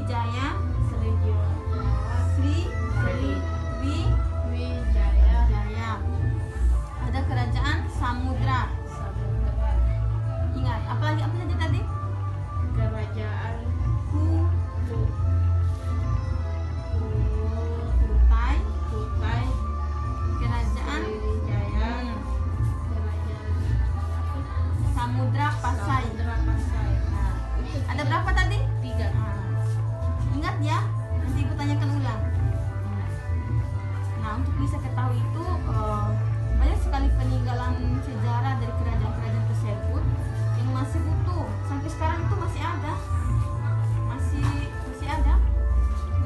Sriwijaya, Sriwijaya. Ada kerajaan Samudra. Ingat, apa lagi tadi? Kerajaan Kutai, Kutai, kerajaan Sriwijaya, Samudra Pasai. Samudra Pasai. Nah, ada berapa tadi? 3. Nah, ingat ya, nanti ibu tanyakan ulang. Nah, untuk bisa ketahui itu banyak sekali peninggalan sejarah dari kerajaan-kerajaan tersebut yang masih utuh sampai sekarang itu masih ada, masih ada.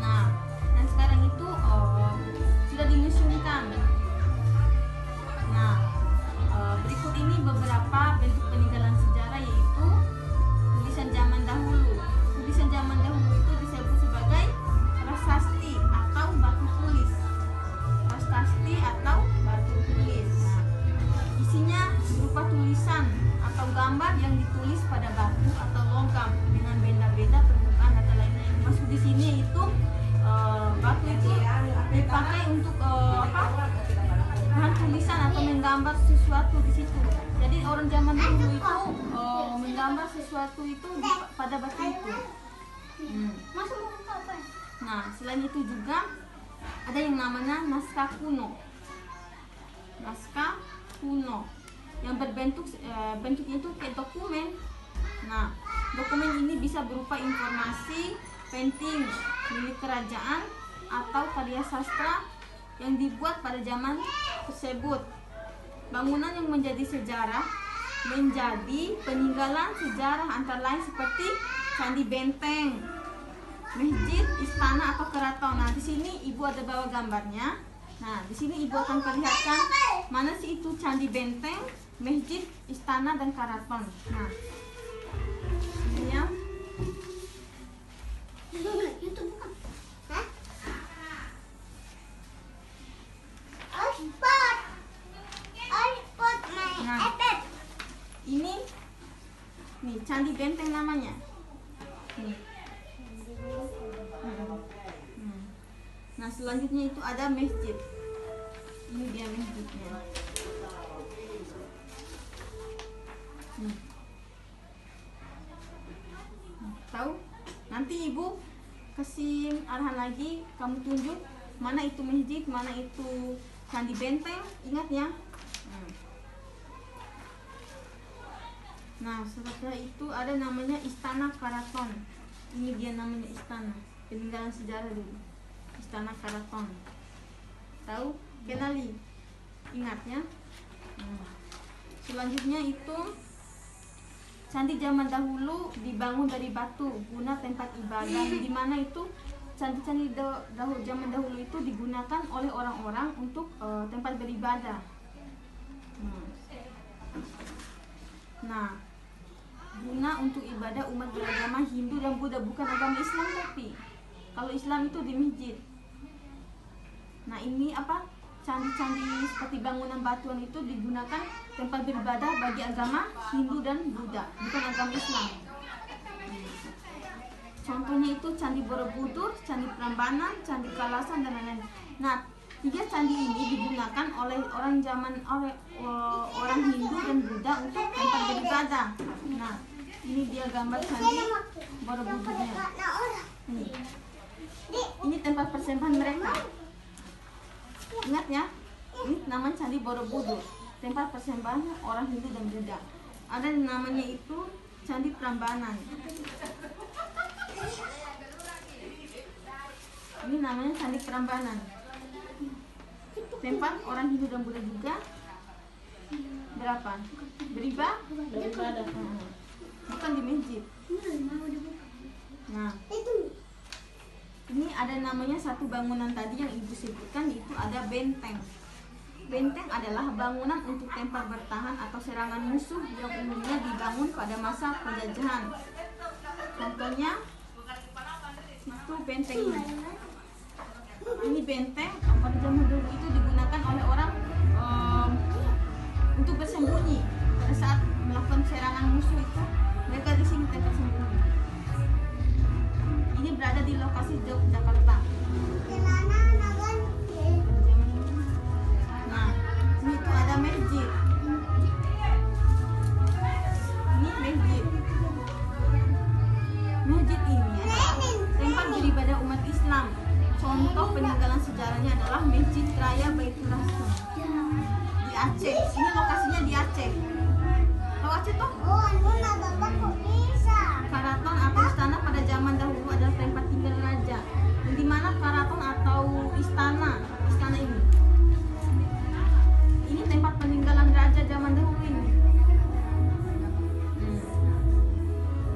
Nah, dan sekarang itu sudah dimuseumkan. Nah, berikut ini beberapa bentuk peninggalan sejarah, yaitu tulisan zaman dahulu. Tulisan zaman dahulu itu disebut sebagai prasasti atau batu tulis. Prasasti atau batu tulis. Nah, isinya berupa tulisan atau gambar yang ditulis pada batu atau logam dengan benda-benda permukaan atau lainnya. Yang masuk di sini itu batu itu dipakai untuk bahan tulisan atau menggambar sesuatu di situ. Jadi orang zaman dulu itu menggambar sesuatu itu pada batu itu. Nah, selain itu juga ada yang namanya naskah kuno. Naskah kuno yang bentuknya itu kayak dokumen. Nah, dokumen ini bisa berupa informasi penting milik kerajaan atau karya sastra yang dibuat pada zaman tersebut. Bangunan yang menjadi sejarah menjadi peninggalan sejarah antara lain seperti candi benteng, masjid, istana atau keraton. Nah, di sini ibu ada bawa gambarnya. Nah, di sini ibu akan perlihatkan mana sih itu candi benteng, masjid, istana dan keraton. Nah, ini ya. Nah, ini nih candi benteng namanya. Nih. Nah, selanjutnya itu ada masjid. Ini dia masjidnya. Tahu? Nanti ibu kasih arahan lagi, kamu tunjuk mana itu masjid, mana itu candi benteng. Ingat ya. Nah, setelah itu ada namanya Istana Keraton. Ini dia namanya istana, peninggalan sejarah dulu. Istana Keraton. Tahu? Kenali? Ingat ya. Selanjutnya itu candi zaman dahulu dibangun dari batu guna tempat ibadah. Di mana itu candi-candi zaman dahulu itu digunakan oleh orang-orang untuk tempat beribadah. Nah, guna untuk ibadah umat beragama Hindu dan Buddha, bukan agama Islam. Tapi kalau Islam itu di masjid. Nah, ini apa? Candi-candi seperti bangunan batuan itu digunakan tempat beribadah bagi agama Hindu dan Buddha, bukan agama Islam. Contohnya itu Candi Borobudur, Candi Prambanan, Candi Kalasan dan lain-lain. Nah, 3 candi ini digunakan oleh orang Hindu dan Buddha untuk tempat beribadah. Nah, ini dia gambar Candi Borobudurnya. Ini tempat persembahan mereka. Ingat ya, ini namanya Candi Borobudur, tempat persembahan orang Hindu dan Buddha. Ada yang namanya itu Candi Prambanan. Ini namanya Candi Prambanan, tempat orang Hindu dan Buddha juga beribadah, bukan di masjid. Nah, ini ada namanya satu bangunan tadi yang ibu sebutkan, itu ada benteng. Benteng adalah bangunan untuk tempat bertahan atau serangan musuh yang umumnya dibangun pada masa penjajahan. Contohnya itu benteng ini. Ini benteng pada zaman dulu itu digunakan oleh orang untuk bersembunyi pada saat melakukan serangan musuh itu. Mereka di sini tempat sembunyi. Ini berada di lokasi Yogyakarta. Nah, ini tuh ada masjid. Ini masjid. Masjid ini adalah tempat beribadah umat Islam. Contoh peninggalan sejarahnya adalah Masjid Raya Baitul Hasan di Aceh. Ini lokasinya di Aceh. Tahu Aceh toh? Karaton atau istana pada zaman dahulu adalah tempat tinggal raja. Dan di mana karaton atau istana ini? Ini tempat peninggalan raja zaman dahulu ini.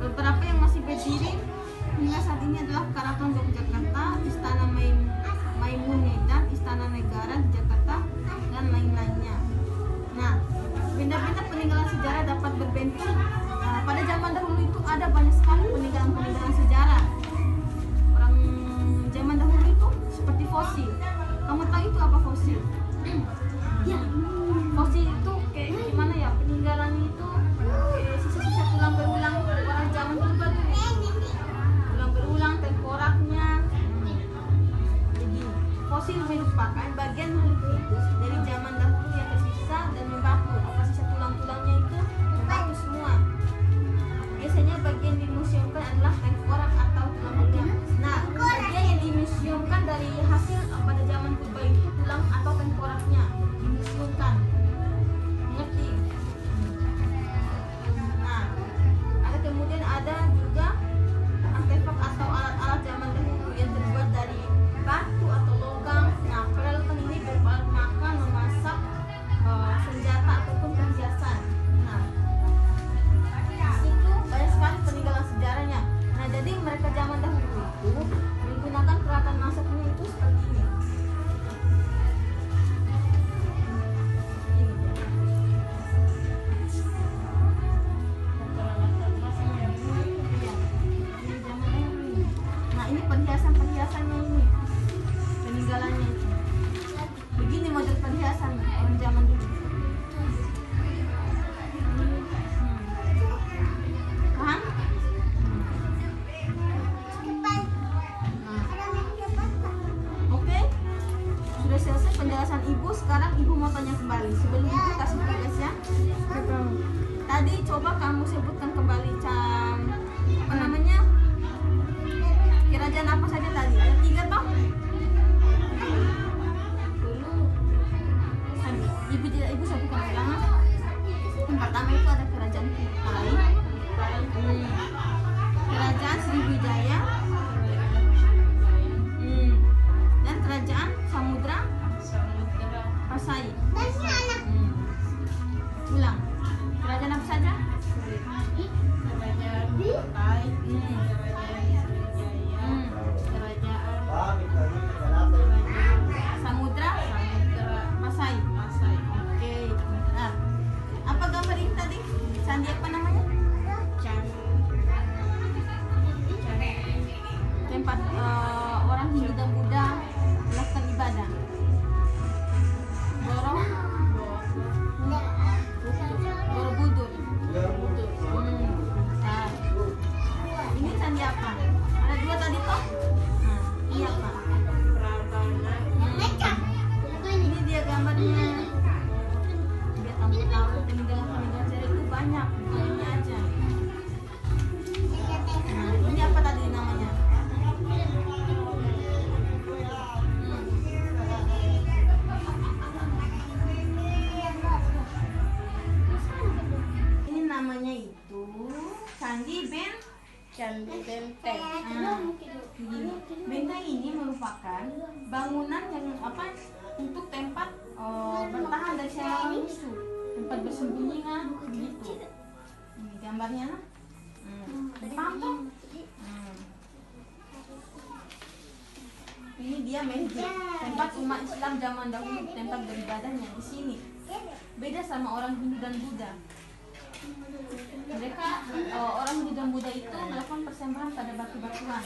Beberapa yang masih berdiri hingga saat ini adalah Karaton Yogyakarta, Istana Maimunedar, Istana Negara di Jakarta, dan lain-lainnya. Nah, benda-benda peninggalan sejarah dapat berbentuk. Pada zaman dahulu itu ada banyak sekali peninggalan sejarah. Orang zaman dahulu itu seperti fosil. Kamu tahu itu apa fosil? Ya, fosil itu kayak gimana ya? Peninggalan itu kayak sisa-sisa tulang berulang orang zaman purba tuh. Tulang berulang, tengkoraknya. Jadi fosil merupakan bagian makhluk hidup dari zaman dahulu yang tersisa dan membaku. Apa sisa tulang-tulangnya itu membaku semua. Biasanya bagian dimuseumkan adalah tengkorak atau tulang berulang. Nah, bagian yang dimuseumkan dari hasil pada zaman purba itu tulang atau tengkoraknya dimuseumkan. Ngerti? Nah, kemudian ada juga artefak atau alat-alat zaman dahulu yang terbuat dari batu atau logam. Nah, peralatan ini berupa alat makan, memasak, senjata ataupun perhiasan. Nah, itu banyak sekali peninggalan sejarahnya. Nah, jadi mereka zaman dahulu itu menggunakan peralatan masaknya itu seperti ini. Perhiasannya ini, peninggalannya itu. Begini model perhiasan orang zaman dulu. Paham? Oke, sudah selesai penjelasan ibu. Sekarang ibu mau tanya kembali. Sebelum ibu kasih tugas ya. Tadi coba kamu sebutkan kembali apa namanya? Kerajaan apa saja tadi? Ada 3 toh? Ibu sebutkan ulang. Yang pertama itu ada kerajaan Kutai, kerajaan Sriwijaya, dan kerajaan Samudra Pasai. Ulang. Kerajaan apa saja? Kerajaan Kutai, Samudra Pasai. Oke, benar. Apa gambar ini tadi? Candi apa namanya? Tempat orang Hindu dan Buddha melakukan ibadah. Borobudur. Nah, ini candi apa? Ada 2 tadi toh? Nah, ini apa? Ini dia gambarnya. Biar kamu tahu peninggalan sejarah itu banyak, bukan ini aja. Nah, ini apa tadi namanya? Ini namanya itu Candi Benteng. Benteng ini merupakan bangunan yang untuk tempat bertahan dari serangan musuh, tempat bersembunyi begitu. Ini gambarnya nah. Paham toh? Ini dia masjid, tempat umat Islam zaman dahulu tempat beribadahnya di sini. Beda sama orang Hindu dan Buddha. Mereka orang Hindu dan Buddha itu melakukan persembahan pada batu-batuan.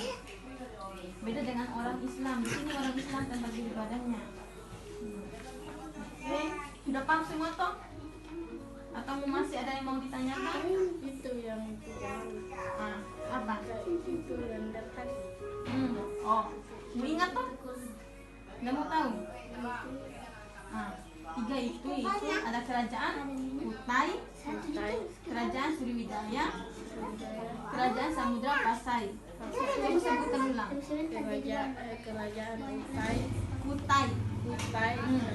Beda dengan orang Islam. Di sini orang Islam tempat beribadahnya. Oke, sudah paham semua toh? Atau masih ada yang mau ditanyakan? Itu yang itu. Apa? Itu yang dekat. Oh, Mau ingat toh? Nggak mau tahu? Nah, 3 itu ada kerajaan Kutai, kerajaan Sriwijaya, kerajaan Samudra Pasai. Coba sebutkan ulang. Kerajaan Kutai,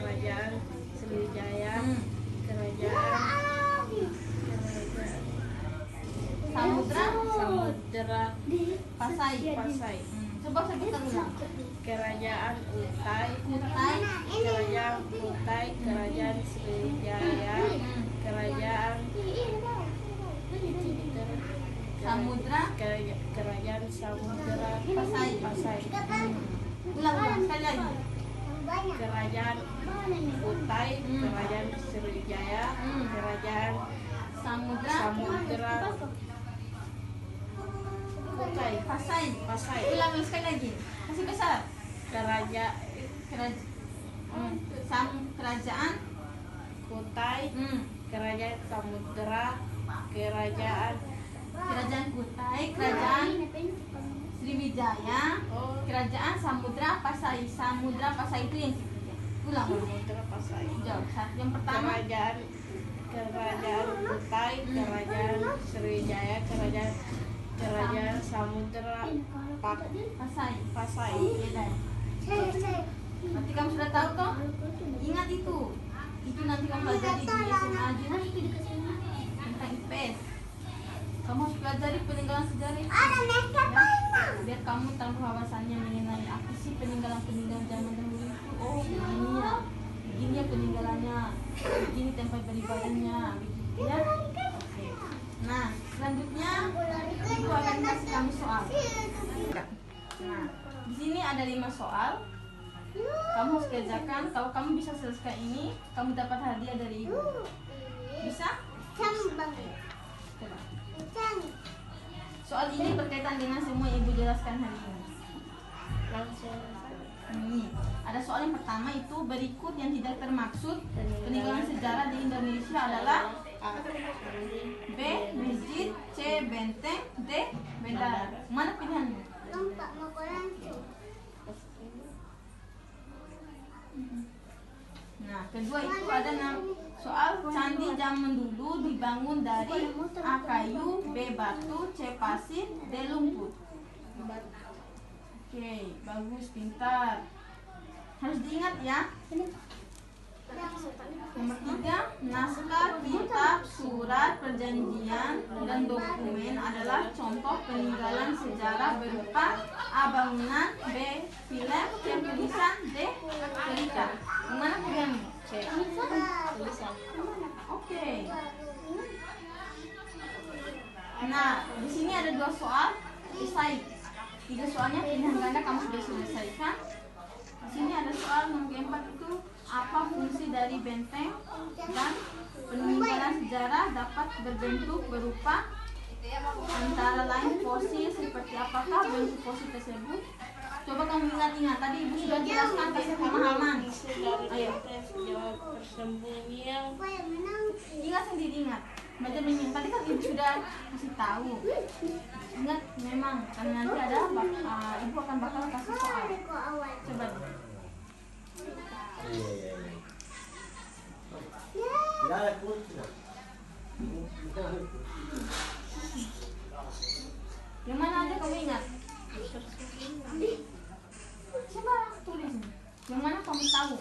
kerajaan Sriwijaya, kerajaan Samudra Pasai, Pasai. Coba sebutkan ulang. kerajaan Kutai, kerajaan Kutai, kerajaan Sriwijaya, kerajaan Samudra kerajaan Samudra Pasai. Ulang sekali lagi. kerajaan Kutai, kerajaan Sriwijaya, kerajaan Samudra Kutai, Pasai. Pasai, Ulang sekali lagi. Kasih besar. kerajaan Kerajaan Kutai, kerajaan Samudra, kerajaan Kutai, kerajaan Sriwijaya, oh kerajaan Samudra Pasai. Samudra Pasai itu yang ketiga. Ulang. Samudra Pasai, Jawab. Yang pertama kerajaan Kutai, kerajaan Sriwijaya, kerajaan Samudra Pasai. Iya dah. Nanti kamu sudah tahu toh? Ingat itu. Itu nanti kamu pelajari di SMA aja tentang IPS. Kamu harus pelajari peninggalan sejarah itu. Ya? Biar kamu tahu wawasannya mengenai apa sih peninggalan-peninggalan zaman dahulu itu. Oh, begini ya peninggalannya, begini tempat beribadahnya, begitu ya. Oke. Nah, selanjutnya ibu akan kasih kamu soal. Nah, di sini ada 5 soal. Kamu harus kerjakan. Kalau kamu bisa selesaikan ini, kamu dapat hadiah dari ibu. Bisa? Coba. Soal ini berkaitan dengan semua yang ibu jelaskan hari ini. Langsung Ini ada soal yang pertama itu berikut yang tidak termaksud peninggalan sejarah di Indonesia adalah B. Masjid, C. Benteng, D. Bandara. Mana pilihanmu? Nah, kedua itu ada soal candi zaman dulu dibangun dari A. Kayu, B. Batu, C. Pasir, D. Lumpur. Oke, bagus, pintar. Harus diingat ya. Nomor 3, naskah, kitab, surat, perjanjian, dan dokumen adalah contoh peninggalan sejarah berupa A. Bangunan, B. Film, C. tulisan, D. cerita. Mana pilihanmu? C. Tulisan. Oke. Nah, di sini ada 2 soal. Selesai. 3 soalnya pilihan ganda kamu sudah selesaikan. Di sini ada soal nomor 4 itu apa fungsi dari benteng dan peninggalan sejarah dapat berbentuk berupa antara lain fosil seperti apakah bentuk fosil tersebut. Coba kamu ingat-ingat tadi ibu sudah jelaskan kasih pemahaman. Ayo. Jawab persembunyian. Ingat sendiri ingat. Baca mengingat tadi kan ibu sudah kasih tahu. Ingat memang karena nanti ada ibu akan bakal kasih soal. Coba. Yang mana aja kamu ingat? Coba tulis. Yang mana kamu tahu?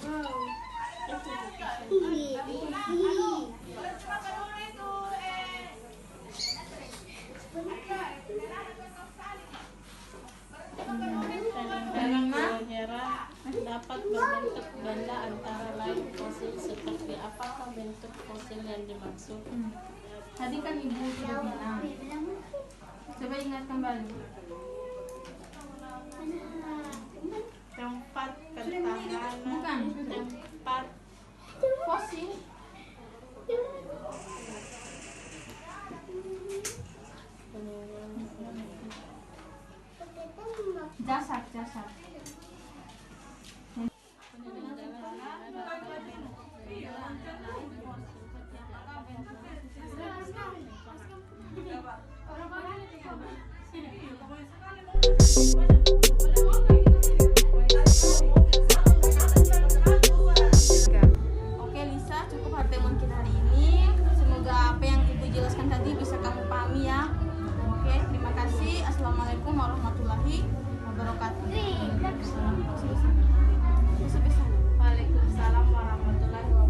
Peninggalan sejarah dapat berbentuk benda antara lain fosil seperti apakah bentuk fosil yang dimaksud? Tadi kan ibu sudah bilang. Coba ingat kembali. Tempat pertahanan. Bukan. Tempat Fosil. Jasad. Assalamualaikum warahmatullahi wabarakatuh. Waalaikumsalam warahmatullahi wabarakatuh.